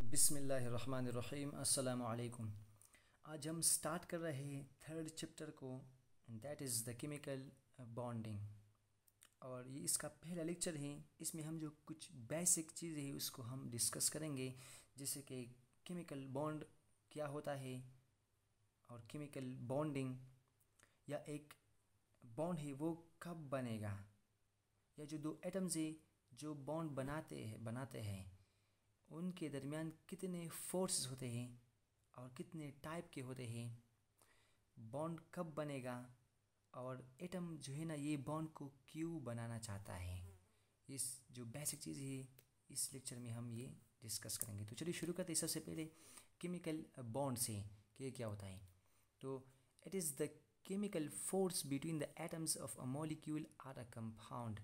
बिस्मिल्लाहिर्रहमानिर्रहीम अस्सलामु अलैकुम। आज हम स्टार्ट कर रहे हैं थर्ड चैप्टर को, that is the chemical bonding. और ये इसका पहला लेक्चर है। इसमें हम जो कुछ बेसिक चीज़ें हैं उसको हम डिस्कस करेंगे, जैसे कि केमिकल बॉन्ड क्या होता है और केमिकल बॉन्डिंग या एक बॉन्ड है वो कब बनेगा, या जो दो एटम्स है जो बॉन्ड बनाते हैं उनके दरमियान कितने फोर्सेस होते हैं और कितने टाइप के होते हैं, बॉन्ड कब बनेगा और एटम जो है ना ये बॉन्ड को क्यों बनाना चाहता है। इस जो बेसिक चीज़ है इस लेक्चर में हम ये डिस्कस करेंगे। तो चलिए शुरू करते हैं। सबसे पहले केमिकल बॉन्ड से कि क्या होता है। तो it is the chemical force between the atoms of a molecule or a compound.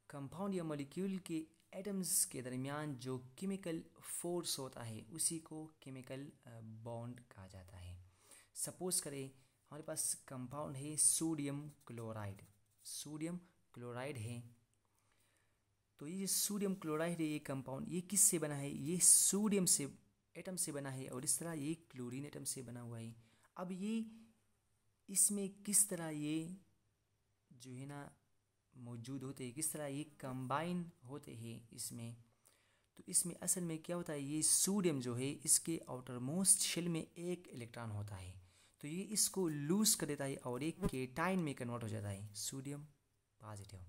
Compound या मॉलिक्यूल के एटम्स के दरमियान जो केमिकल फोर्स होता है उसी को केमिकल बॉन्ड कहा जाता है। सपोज करें हमारे पास कंपाउंड है सोडियम क्लोराइड। सोडियम क्लोराइड है, तो ये सोडियम क्लोराइड है, ये कंपाउंड ये किससे बना है, ये सोडियम से एटम से बना है और इस तरह ये क्लोरीन एटम से बना हुआ है। अब ये इसमें किस तरह ये जो है ना मौजूद होते हैं, किस तरह ये कंबाइन होते हैं इसमें। तो इसमें असल में क्या होता है, ये सोडियम जो है इसके आउटर मोस्ट शेल में एक इलेक्ट्रॉन होता है, तो ये इसको लूज कर देता है और एक केटाइन में कन्वर्ट हो जाता है, सोडियम पॉजिटिव।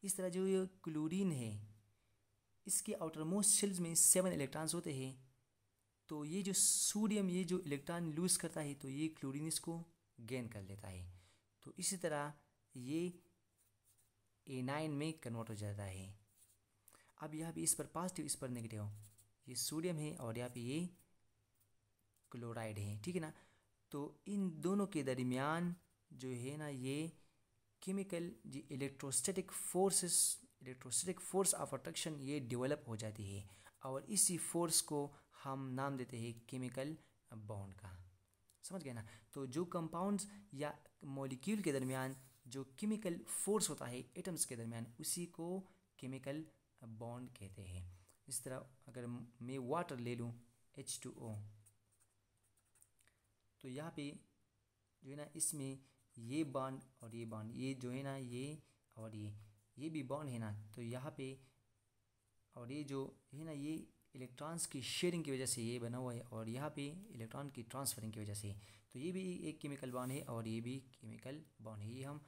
इस तरह जो ये क्लोरीन है इसके आउटर मोस्ट शेल्स में 7 इलेक्ट्रॉन्स होते हैं, तो ये जो सोडियम ये जो इलेक्ट्रॉन लूज करता है तो ये क्लोरीन इसको गेन कर लेता है। तो इसी तरह ये A9 में कन्वर्ट हो जाता है। अब यहाँ पे इस पर पॉजिटिव इस पर नेगेटिव, ये सोडियम है और यहाँ पे ये क्लोराइड है, ठीक है ना। तो इन दोनों के दरमियान जो है ना ये केमिकल जो इलेक्ट्रोस्टैटिक फोर्स ऑफ अट्रैक्शन ये डेवलप हो जाती है और इसी फोर्स को हम नाम देते हैं केमिकल बॉन्ड का। समझ गए ना। तो जो कंपाउंड्स या मॉलिक्यूल के दरमियान जो केमिकल फोर्स होता है एटम्स के दरमियान उसी को केमिकल बॉन्ड कहते हैं। इस तरह अगर मैं वाटर ले लूँ H2O, तो यहाँ पे जो है ना इसमें ये बॉन्ड और ये बॉन्ड ये जो है ना ये और ये भी बॉन्ड है ना, तो यहाँ पे और ये जो है ना ये इलेक्ट्रॉन्स की शेयरिंग की वजह से ये बना हुआ है और यहाँ पे इलेक्ट्रॉन की ट्रांसफरिंग की वजह से, तो ये भी एक केमिकल बॉन्ड है और ये भी केमिकल बॉन्ड है। ये हम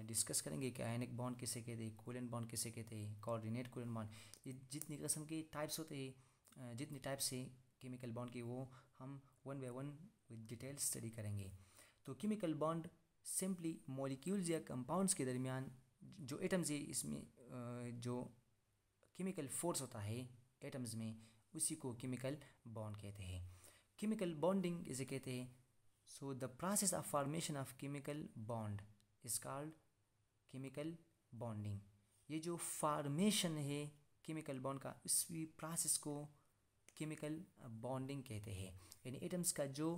डिस्कस करेंगे कि आयनिक बॉन्ड किसे कहते हैं, कोवेलेंट बॉन्ड किसे कहते हैं, कोऑर्डिनेट कोवेलेंट बॉन्ड, ये जितनी किस्म के टाइप्स होते हैं जितनी टाइप्स है केमिकल बॉन्ड की वो हम one by one with detail study करेंगे। तो केमिकल बॉन्ड सिंपली मॉलिक्यूल्स या कंपाउंड्स के दरमियान जो एटम्स है इसमें जो केमिकल फोर्स होता है एटम्स में उसी को केमिकल बॉन्ड कहते हैं। केमिकल बॉन्डिंग इसे कहते हैं। So the process of formation of chemical bond is called chemical bonding. ये जो फॉर्मेशन है केमिकल बॉन्ड का उसी प्रोसेस को केमिकल बॉन्डिंग कहते हैं। यानी एटम्स का जो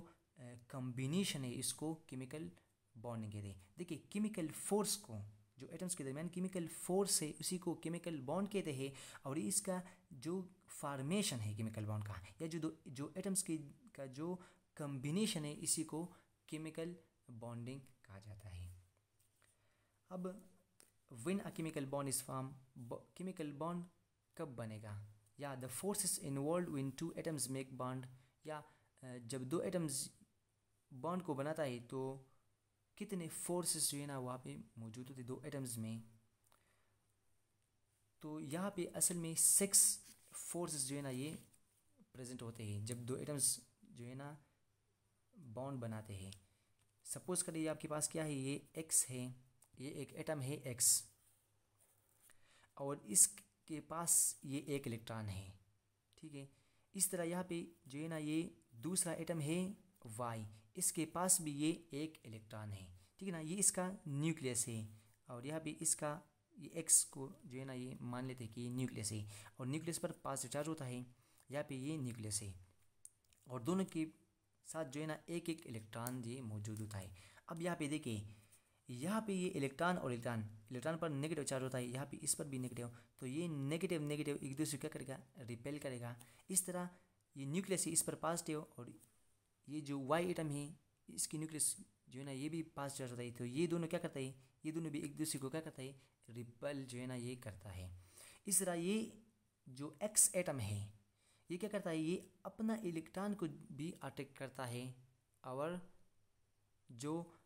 कॉम्बिनेशन है इसको केमिकल बॉन्डिंग कहते हैं। देखिए केमिकल फोर्स को जो एटम्स के दरमियान केमिकल फोर्स है उसी को केमिकल बॉन्ड कहते हैं और इसका जो फॉर्मेशन है केमिकल बॉन्ड का या जो एटम्स के का जो कॉम्बिनेशन है इसी को केमिकल बॉन्डिंग कहा जाता है। अब when a chemical bond is form, chemical bond कब बनेगा, या the forces involve when two atoms make bond, या जब दो एटम्स बॉन्ड को बनाता है तो कितने फोर्सेस जो है ना वहाँ पे मौजूद होते दो एटम्स में। तो यहाँ पे असल में 6 फोर्सेस जो है ना ये प्रेजेंट होते हैं जब दो एटम्स जो है ना बॉन्ड बनाते हैं। सपोज करिए आपके पास क्या है, ये X है, ये एक एटम है X और इसके पास ये एक इलेक्ट्रॉन है, ठीक है। इस तरह यहाँ पे जो है ना ये दूसरा एटम है Y, इसके पास भी ये एक इलेक्ट्रॉन है, ठीक है ना। ये इसका न्यूक्लियस है और यहाँ पे इसका ये X को जो है ना ये मान लेते हैं कि ये न्यूक्लियस है और न्यूक्लियस पर पॉजिटिव चार्ज होता है, यहाँ पे ये न्यूक्लियस है और दोनों के साथ जो है ना एक एक इलेक्ट्रॉन ये मौजूद होता है। अब यहाँ पे देखिए यहाँ पे ये इलेक्ट्रॉन और इलेक्ट्रॉन पर नेगेटिव चार्ज होता है, यहाँ पे इस पर भी नेगेटिव, तो ये नेगेटिव एक दूसरे क्या करेगा, रिपेल करेगा। इस तरह ये न्यूक्लियस है इस पर पॉजिटिव, और ये जो वाई एटम है इसकी न्यूक्लियस जो है ना ये भी पास चार्ज होता है। तो ये दोनों क्या करता है, ये दोनों भी एक दूसरे को क्या करता है, रिपल जो है ना ये करता है। इस तरह ये जो एक्स एटम है ये क्या करता है, ये अपना इलेक्ट्रॉन को भी अट्रैक्ट करता है, और जो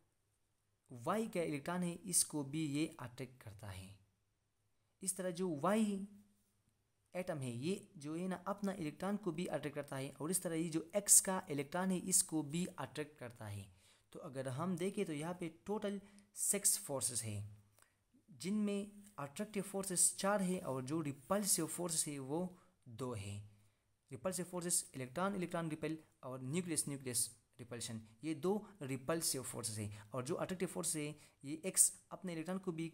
वाई का इलेक्ट्रॉन है इसको भी ये अट्रैक्ट करता है। इस तरह जो वाई एटम है ये जो है ना अपना इलेक्ट्रॉन को भी अट्रैक्ट करता है, और इस तरह ये जो एक्स का इलेक्ट्रॉन है इसको भी अट्रैक्ट करता है। तो अगर हम देखें तो यहाँ पे टोटल 6 फोर्सेस है, जिनमें अट्रैक्टिव फोर्सेस 4 है और जो रिपल्सिव फोर्सेस है वो 2 है। Repulsive forces electron electron repel और न्यूक्लियस न्यूक्लियस रिपल्शन, ये 2 रिपल्सिव फोर्सेस है। और जो अट्रैक्टिव फोर्स है ये एक्स अपने इलेक्ट्रॉन को भी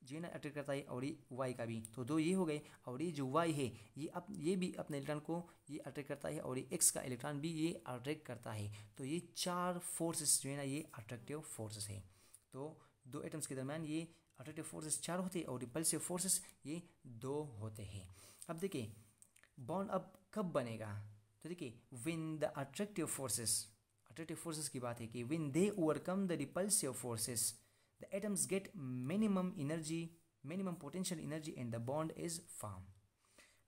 जो है ना अट्रैक्ट करता है, और ये वाई का भी, तो 2 ये हो गए। और ये जो वाई है ये भी अपने इलेक्ट्रॉन को ये अट्रैक्ट करता है, और ये एक्स का इलेक्ट्रॉन भी ये अट्रैक्ट करता है। तो ये 4 फोर्सेस जो है ना ये अट्रैक्टिव फोर्सेस है। तो 2 एटम्स के दरमियान ये अट्रैक्टिव फोर्सेस 4 होते हैं और रिपल्सिव फोर्सेस ये 2 होते हैं। अब देखिए बॉन्ड अब कब बनेगा, तो देखिए व्हेन द अट्रैक्टिव फोर्सेस की बात है कि when they overcome the repulsive forces the atoms get minimum potential energy and the bond is formed।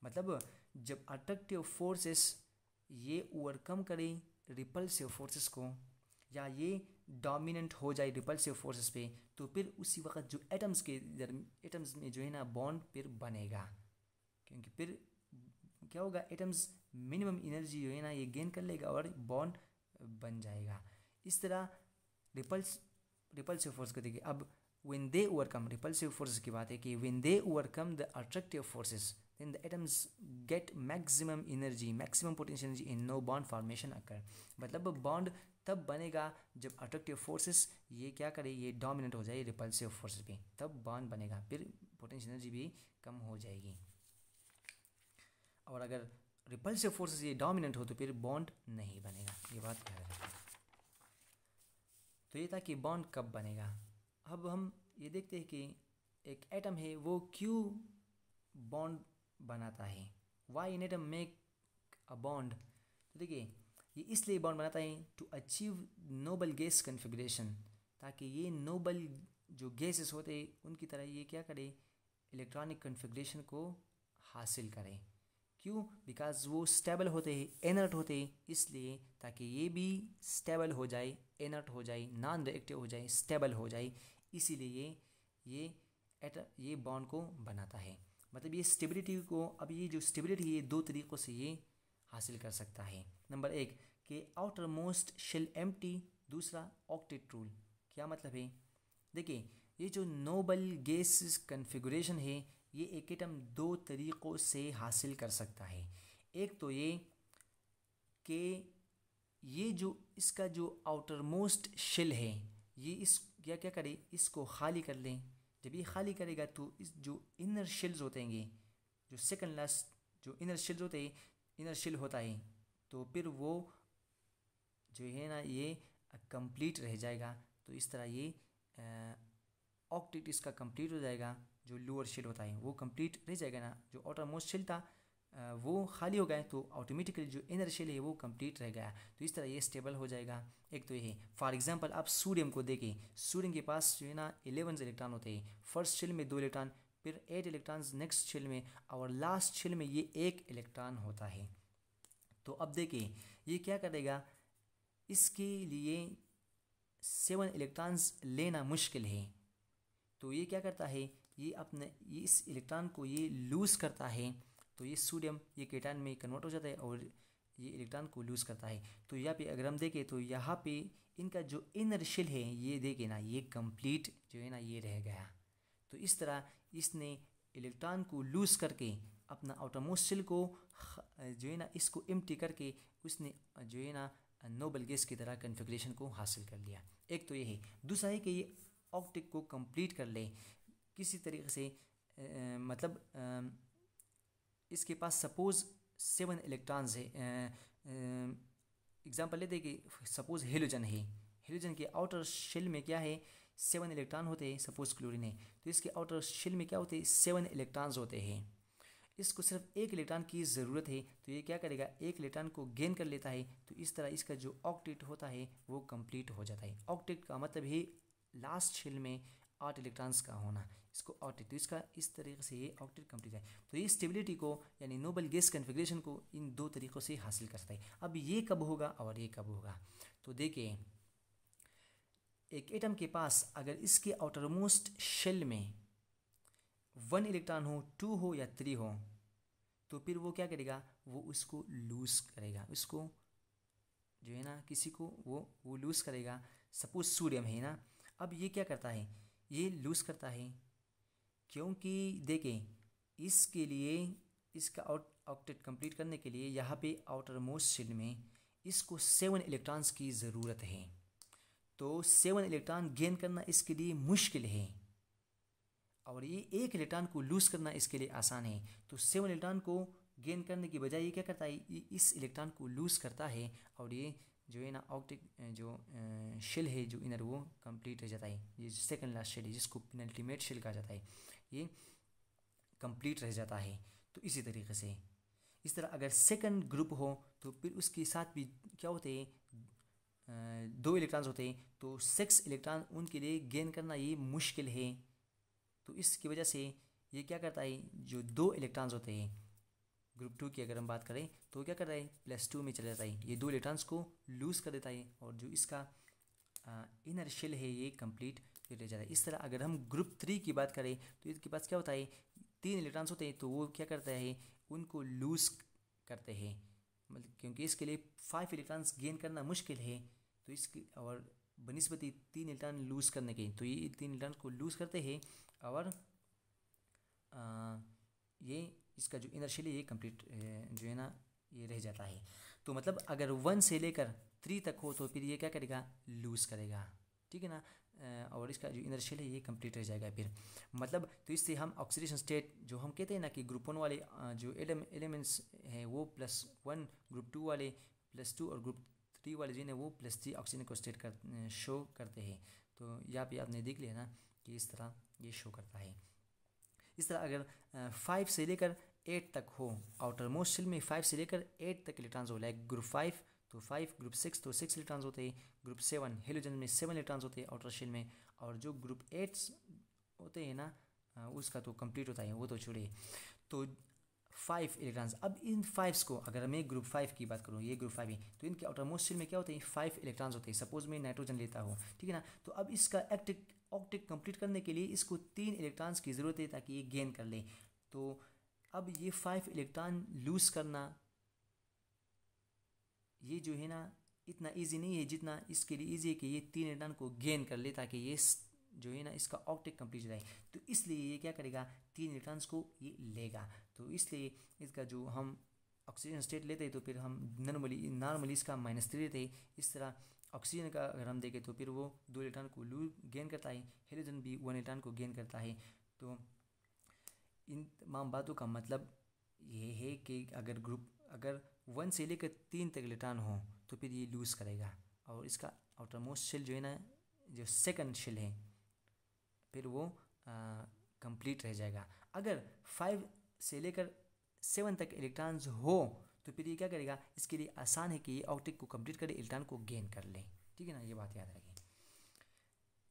मतलब जब अट्रैक्टिव फोर्सेस ये ओवरकम करें रिपल्सिव फोर्सेस को, या ये डोमिनेंट हो जाए रिपल्सिव फोर्सेस पे, तो फिर उसी वक्त जो एटम्स में जो है ना बॉन्ड फिर बनेगा, क्योंकि फिर क्या होगा, एटम्स मिनिमम एनर्जी जो है ना ये गेन कर लेगा और बॉन्ड बन जाएगा। इस तरह रिपल्सिव फोर्स को देखिए। अब when they overcome, repulsive forces की बात है कि when they overcome the attractive forces then the atoms get maximum potential energy in no bond formation occur. मतलब बॉन्ड तब बनेगा जब अट्रैक्टिव फोर्सेस ये क्या करे, ये डोमिनेट हो जाए रिपल्सिव फोर्सेस पे, तब बॉन्ड बनेगा, फिर पोटेंशियल एनर्जी भी कम हो जाएगी। और अगर रिपल्सिव फोर्सेस ये डोमिनेंट हो तो फिर बॉन्ड नहीं बनेगा, ये बात ध्यान रखिए। तो ये था कि बॉन्ड कब बनेगा। अब हम ये देखते हैं कि एक एटम है वो क्यों बॉन्ड बनाता है, why an atom make a bond. तो देखिए ये इसलिए बॉन्ड बनाता है to achieve noble gas configuration, ताकि ये नोबल जो गैसेस होते हैं उनकी तरह ये क्या करे, इलेक्ट्रॉनिक कन्फिग्रेशन को हासिल करें। क्यों, बिकॉज वो स्टेबल होते हैं, एनर्ट होते हैं, इसलिए ताकि ये भी स्टेबल हो जाए, एनर्ट हो जाए, नॉन रिएक्टिव हो जाए, स्टेबल हो जाए, इसीलिए ये बॉन्ड को बनाता है। मतलब ये स्टेबिलिटी को, अब ये जो स्टेबिलिटी है 2 तरीक़ों से ये हासिल कर सकता है। नंबर 1 कि आउटर मोस्ट शेल एम्प्टी, दूसरा ऑक्टेट रूल। क्या मतलब है, देखिए ये जो नोबल गैस कन्फिगरेशन है ये एक एटम 2 तरीक़ों से हासिल कर सकता है। एक तो ये कि ये जो इसका जो आउटर मोस्ट शेल है ये इस क्या करे, इसको खाली कर लें। जब ये खाली करेगा तो इस जो इनर शेल्स होते हैं, जो सेकंड लास्ट जो इनर शेल्स होते हैं, इनर शेल होता है, तो फिर वो जो है ना ये कंप्लीट रह जाएगा। तो इस तरह ये ऑक्टेट इसका कंप्लीट हो जाएगा। जो लोअर शेल होता है वो कंप्लीट रह जाएगा ना, जो आउटर मोस्ट शेल था वो खाली हो गया, तो ऑटोमेटिकली जो इनर शेल है वो कंप्लीट रह गया। तो इस तरह ये स्टेबल हो जाएगा। एक तो ये है, फॉर एग्जांपल आप सोडियम को देखें, सोडियम के पास जो है ना 11 इलेक्ट्रॉन होते हैं, फर्स्ट शेल में 2 इलेक्ट्रॉन, फिर 8 इलेक्ट्रॉन्स नेक्स्ट शेल में, और लास्ट शेल में ये 1 इलेक्ट्रॉन होता है। तो अब देखिए ये क्या करेगा, इसके लिए 7 इलेक्ट्रॉन्स लेना मुश्किल है, तो ये क्या करता है, ये इस इलेक्ट्रॉन को ये लूज़ करता है। तो ये सोडियम ये केटायन में कन्वर्ट हो जाता है और ये इलेक्ट्रॉन को लूज़ करता है। तो यहाँ पे अगर हम देखें तो यहाँ पे इनका जो इनर शेल है ये देखें ना, ये कंप्लीट जो है ना ये रह गया। तो इस तरह इसने इलेक्ट्रॉन को लूज़ करके अपना आउटर मोस्ट शेल को जो है ना इसको एम्प्टी करके उसने जो है ना नोबल गैस की तरह कन्फिग्रेशन को हासिल कर लिया। एक तो ये है। दूसरा है कि ये ऑक्टेट को कंप्लीट कर ले किसी तरीके से, मतलब इसके पास सपोज़ 7 इलेक्ट्रॉन्स है। एग्जांपल लेते हैं कि सपोज़ हेलोजन है, हेलोजन के आउटर शेल में क्या है 7 इलेक्ट्रॉन होते हैं। सपोज़ क्लोरीन है तो इसके आउटर शेल में क्या होते हैं 7 इलेक्ट्रॉन्स होते हैं। इसको सिर्फ एक इलेक्ट्रॉन की ज़रूरत है, तो ये क्या करेगा, एक इलेक्ट्रॉन को गेन कर लेता है। तो इस तरह इसका जो ऑक्टेट होता है वो कंप्लीट हो जाता है। ऑक्टेट का मतलब है लास्ट शेल में 8 इलेक्ट्रॉन्स का होना, इसको ऑक्टेट। तो इसका इस तरीके से ये ऑक्टेट कंप्लीट है। तो ये स्टेबिलिटी को यानी नोबल गैस कन्फिग्रेशन को इन दो तरीक़ों से हासिल कर सकता है। अब ये कब होगा और ये कब होगा, तो देखिए एक एटम के पास अगर इसके आउटरमोस्ट शेल में 1 इलेक्ट्रॉन हो, 2 हो या 3 हो, तो फिर वो क्या करेगा, वो उसको लूज़ करेगा, उसको जो है ना किसी को वो लूज़ करेगा। सपोज सोडियम है ना, अब ये क्या करता है, ये लूज़ करता है क्योंकि देखें इसके लिए इसका ऑक्टेट कंप्लीट करने के लिए यहाँ पे आउटर मोस्ट शेल में इसको 7 इलेक्ट्रॉन्स की ज़रूरत है। तो 7 इलेक्ट्रॉन गेन करना इसके लिए मुश्किल है और ये एक इलेक्ट्रॉन को लूज़ करना इसके लिए आसान है। तो 7 इलेक्ट्रॉन को गेन करने की बजाय ये क्या करता है, ये इस इलेक्ट्रॉन को लूज़ करता है और ये जो है ना ऑक्टेट जो शेल है जो इनर वो कंप्लीट हो जाता है। ये सेकंड लास्ट शेल है जिसको पेनल्टीमेट शेल कहा जाता है, ये कंप्लीट रह जाता है। तो इसी तरीके से इस तरह अगर सेकंड ग्रुप हो तो फिर उसके साथ भी क्या होते हैं, 2 इलेक्ट्रॉन्स होते हैं, तो 6 इलेक्ट्रॉन उनके लिए गेन करना ये मुश्किल है। तो इसकी वजह से ये क्या करता है, जो 2 इलेक्ट्रॉन्स होते हैं ग्रुप 2 की अगर हम बात करें तो क्या करता है, +2 में चला जाता है, ये 2 इलेक्ट्रॉन्स को लूज़ कर देता है और जो इसका इनर शेल है ये कंप्लीट रह जाता है। इस तरह अगर हम ग्रुप 3 की बात करें तो इसके पास क्या होता है, 3 इलेक्ट्रॉन्स होते हैं, तो वो क्या करता है, उनको लूज़ करते हैं, मतलब क्योंकि इसके लिए 5 इलेक्ट्रॉन्स गेन करना मुश्किल है, तो इसकी और बनिस्बती 3 इलेक्ट्रॉन लूज़ करने के, तो ये 3 इलेक्ट्रॉन को लूज़ करते हैं और ये इसका जो इनर शेल है ये कंप्लीट जो है ना ये रह जाता है। तो मतलब अगर 1 से लेकर 3 तक हो तो फिर ये क्या करेगा, लूज़ करेगा, ठीक है ना, और इसका जो इनर शेल है ये कंप्लीट रह जाएगा फिर। मतलब तो इससे हम ऑक्सीडेशन स्टेट जो हम कहते हैं ना कि ग्रुप 1 वाले जो एलिमेंट्स हैं वो +1, ग्रुप 2 वाले +2 और ग्रुप 3 वाले जो है वो +3 ऑक्सीजन को स्टेट कर शो करते हैं। तो यहाँ पे आपने देख लिया ना कि इस तरह ये शो करता है। इस तरह अगर 5 से लेकर 8 तक हो, आउटर मोस्ट शेल में 5 से लेकर 8 तक इलेक्ट्रॉन्स हो, लाइक ग्रुप 5 तो 5, ग्रुप 6 तो 6 इलेक्ट्रॉन्स होते हैं, ग्रुप 7 हेलोजन में 7 इलेक्ट्रॉन्स होते हैं आउटर शेल में, और जो ग्रुप 8 होते हैं ना उसका तो कंप्लीट होता है, वो तो छोड़िए। तो 5 इलेक्ट्रॉन्स, अब इन 5 को अगर मैं ग्रुप 5 की बात करूँ, ये ग्रुप 5 है, तो इनके आउटर मोस्ट शेल में क्या होते हैं, 5 इलेक्ट्रॉन्स होते हैं। सपोज मैं नाइट्रोजन लेता हूँ, ठीक है ना, तो अब इसका ऑक्टेट कंप्लीट करने के लिए इसको 3 इलेक्ट्रॉन्स की ज़रूरत है ताकि ये गेन कर ले। तो अब ये 5 इलेक्ट्रॉन लूज़ करना ये जो है ना इतना इजी नहीं है जितना इसके लिए इजी है कि ये 3 इलेक्ट्रॉन को गेन कर ले ताकि ये जो है ना इसका ऑक्टेट कंप्लीट हो जाए। तो इसलिए ये क्या करेगा, 3 इलेक्ट्रॉन्स को ये लेगा। तो इसलिए इसका जो हम ऑक्सीजन स्टेट लेते हैं तो फिर हम नॉर्मली इसका -3 लेते हैं। इस तरह ऑक्सीजन का अगर हम देखें तो फिर वो 2 इलेक्ट्रॉन को गेन करता है, हाइड्रोजन भी 1 इलेक्ट्रॉन को गेन करता है। तो इन तमाम बातों का मतलब ये है कि अगर 1 से लेकर 3 तक इलेक्ट्रॉन हो तो फिर ये लूज़ करेगा और इसका आउटर मोस्ट शेल जो है ना जो सेकंड शेल है फिर वो कंप्लीट रह जाएगा। अगर 5 से लेकर 7 तक इलेक्ट्रॉन्स हो तो फिर ये क्या करेगा, इसके लिए आसान है कि ये ऑक्टेट को कंप्लीट करे, इलेक्ट्रॉन को गेन कर ले, ठीक है ना, ये बात याद रखें।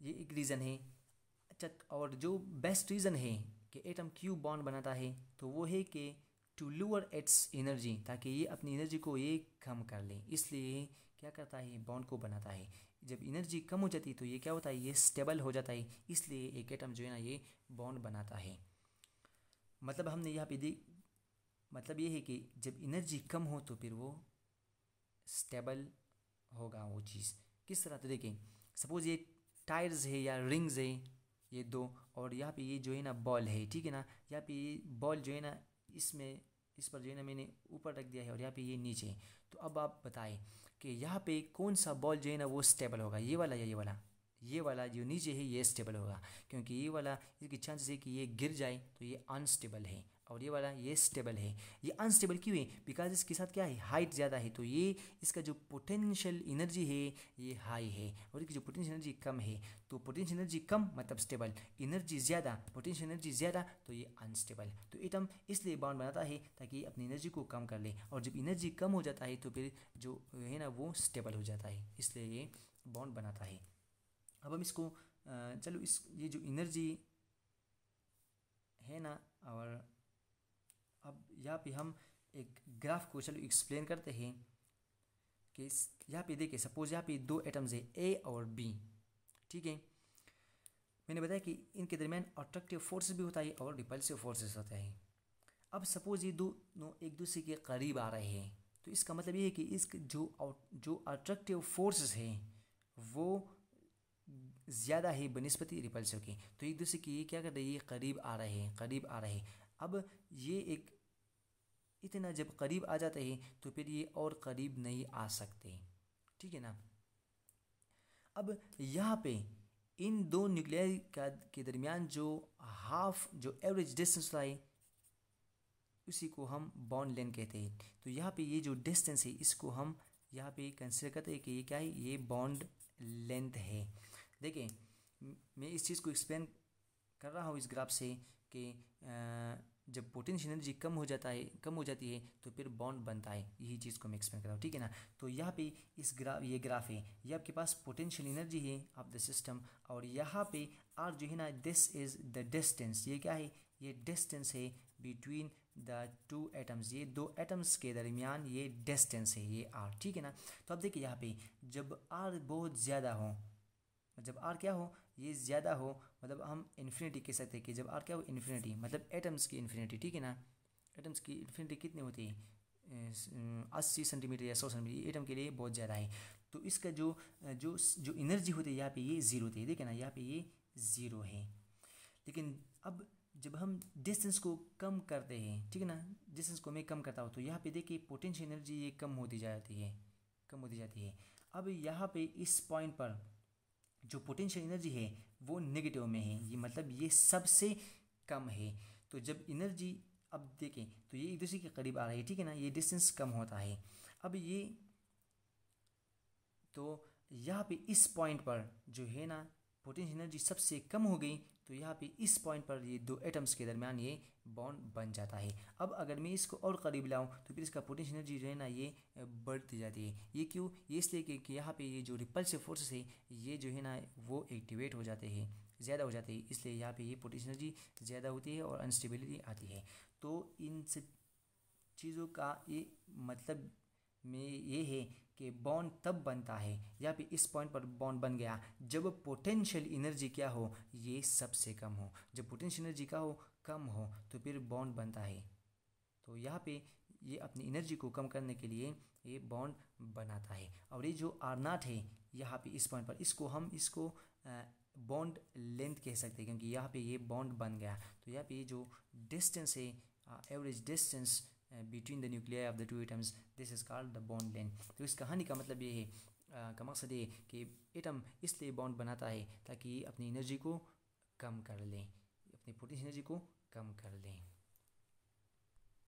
ये एक रीज़न है। अच्छा, और जो बेस्ट रीज़न है कि एटम क्यों बॉन्ड बनाता है तो वो है कि टू लोअर इट्स एनर्जी, ताकि ये अपनी एनर्जी को ये कम कर ले, इसलिए क्या करता है, बॉन्ड को बनाता है। जब एनर्जी कम हो जाती है तो ये क्या होता है, ये स्टेबल हो जाता है, इसलिए एक एटम जो है ना ये बॉन्ड बनाता है। मतलब हमने यहाँ पे मतलब ये है कि जब एनर्जी कम हो तो फिर वो स्टेबल होगा वो चीज़। किस तरह, तो देखें सपोज ये टायर्स है या रिंग्स है ये 2, और यहाँ पे ये जो है ना बॉल है, ठीक है ना, यहाँ पे ये बॉल जो है ना इस पर जो है ना मैंने ऊपर रख दिया है और यहाँ पे ये नीचे है। तो अब आप बताएं कि यहाँ पे कौन सा बॉल जो है ना वो स्टेबल होगा, ये वाला या ये वाला? ये वाला जो नीचे है ये स्टेबल होगा, क्योंकि ये वाला इसकी चांसेस है कि ये गिर जाए तो ये अनस्टेबल है। और ये वाला ये स्टेबल है। ये अनस्टेबल क्यों है? बिकॉज इसके साथ क्या है, हाइट ज़्यादा है, तो ये इसका जो पोटेंशियल एनर्जी है ये हाई है और इसकी जो पोटेंशियल एनर्जी कम है। तो पोटेंशियल एनर्जी कम मतलब स्टेबल, एनर्जी ज़्यादा, पोटेंशियल एनर्जी ज़्यादा तो ये अनस्टेबल। तो एटम इसलिए बॉन्ड बनाता है ताकि ये अपनी एनर्जी को कम कर ले, और जब एनर्जी कम हो जाता है तो फिर जो है ना वो स्टेबल हो जाता है, इसलिए ये बॉन्ड बनाता है। अब हम इसको चलो इस ये जो एनर्जी है ना, और अब यहाँ पे हम एक ग्राफ को चलो एक्सप्लेन करते हैं कि यहाँ पे देखिए सपोज यहाँ पे दो एटम्स है ए और बी, ठीक है। मैंने बताया कि इनके दरमियान अट्रैक्टिव फोर्स भी होता है और रिपल्सिव फोर्सेस होता है। अब सपोज ये दोनों एक दूसरे के करीब आ रहे हैं, तो इसका मतलब ये है कि इस जो अट्रैक्टिव फोर्सेस हैं वो ज़्यादा है बनिस्पति रिपल्सिव के। तो एक दूसरे की ये क्या कर रहे हैं, ये करीब आ रहे हैं, करीब आ रहे हैं। अब ये एक इतना जब करीब आ जाते हैं तो फिर ये और करीब नहीं आ सकते, ठीक है ना। अब यहाँ पे इन दो न्यूक्लियाई के दरमियान जो जो एवरेज डिस्टेंस होता है उसी को हम बॉन्ड लेंथ कहते हैं। तो यहाँ पे ये जो डिस्टेंस है इसको हम यहाँ पे कंसिडर करते हैं कि ये क्या है, ये बॉन्ड लेंथ है। देखिए मैं इस चीज़ को एक्सप्लेन कर रहा हूँ इस ग्राफ से कि जब पोटेंशियल एनर्जी कम हो जाती है तो फिर बॉन्ड बनता है, यही चीज़ को मैं एक्सप्लेन कर रहा हूँ, ठीक है ना। तो यहाँ पे ये ग्राफ है, ये आपके पास पोटेंशियल एनर्जी है ऑफ द सिस्टम, और यहाँ पे आर जो है ना दिस इज़ द डिस्टेंस, ये क्या है, ये डिस्टेंस है बिटवीन द टू एटम्स, ये दो एटम्स के दरमियान ये डिस्टेंस है, ये आर, ठीक है ना। तो अब देखिए यहाँ पे जब आर बहुत ज़्यादा हो, जब आर क्या हो, ये ज़्यादा हो, मतलब हम इन्फिनिटी कह सकते हैं कि जब आर क्या हो, इन्फिनिटी मतलब एटम्स की इन्फिनिटी, ठीक है ना। एटम्स की इन्फिनिटी कितनी होती है, 80 सेंटीमीटर या 100 सेंटीमीटर, एटम के लिए बहुत ज़्यादा है। तो इसका जो जो जो एनर्जी होती है यहाँ पे ये ज़ीरो होती है, देखिए ना यहाँ पे ये ज़ीरो है। लेकिन अब जब हम डिस्टेंस को कम करते हैं, ठीक है ना, डिस्टेंस को मैं कम करता हूँ तो यहाँ पे देखिए पोटेंशियल एनर्जी ये कम होती जाती है, कम होती जाती है। अब यहाँ पे इस पॉइंट पर जो पोटेंशियल एनर्जी है वो नेगेटिव में है, ये मतलब ये सबसे कम है। तो जब एनर्जी अब देखें तो ये एक दूसरे के करीब आ रही है, ठीक है ना, ये डिस्टेंस कम होता है। अब ये तो यहाँ पे इस पॉइंट पर जो है ना पोटेंशियल एनर्जी सबसे कम हो गई, तो यहाँ पे इस पॉइंट पर ये दो एटम्स के दरमियान ये बॉन्ड बन जाता है। अब अगर मैं इसको और करीब लाऊं तो फिर इसका पोटेंशियल एनर्जी जो है ना ये बढ़ती जाती है। ये क्यों, ये इसलिए कि यहाँ पे ये जो रिपल्सिव फोर्सेस है ये जो है ना वो एक्टिवेट हो जाते हैं, ज़्यादा हो जाते हैं, इसलिए यहाँ पे ये पोटेंशियल एनर्जी ज़्यादा होती है और अनस्टेबिलिटी आती है। तो इन सब चीज़ों का ये मतलब में ये है कि बॉन्ड तब बनता है, यहाँ पे इस पॉइंट पर बॉन्ड बन गया जब पोटेंशियल एनर्जी क्या हो, ये सबसे कम हो। जब पोटेंशियल एनर्जी का हो, कम हो, तो फिर बॉन्ड बनता है। तो यहाँ पे ये अपनी एनर्जी को कम करने के लिए ये बॉन्ड बनाता है। और ये जो आर नॉट है यहाँ पे इस पॉइंट पर, इसको बॉन्ड लेंथ कह सकते हैं क्योंकि यहाँ पे ये बॉन्ड बन गया। तो यहाँ पे ये जो डिस्टेंस है, average distance between the nuclei of the two atoms, this is called the bond length. तो इस कहानी का मतलब ये है, का मकसद ये कि एटम इसलिए बॉन्ड बनाता है ताकि अपनी एनर्जी को कम कर लें, अपनी पोटेंशियल एनर्जी को कम कर लें।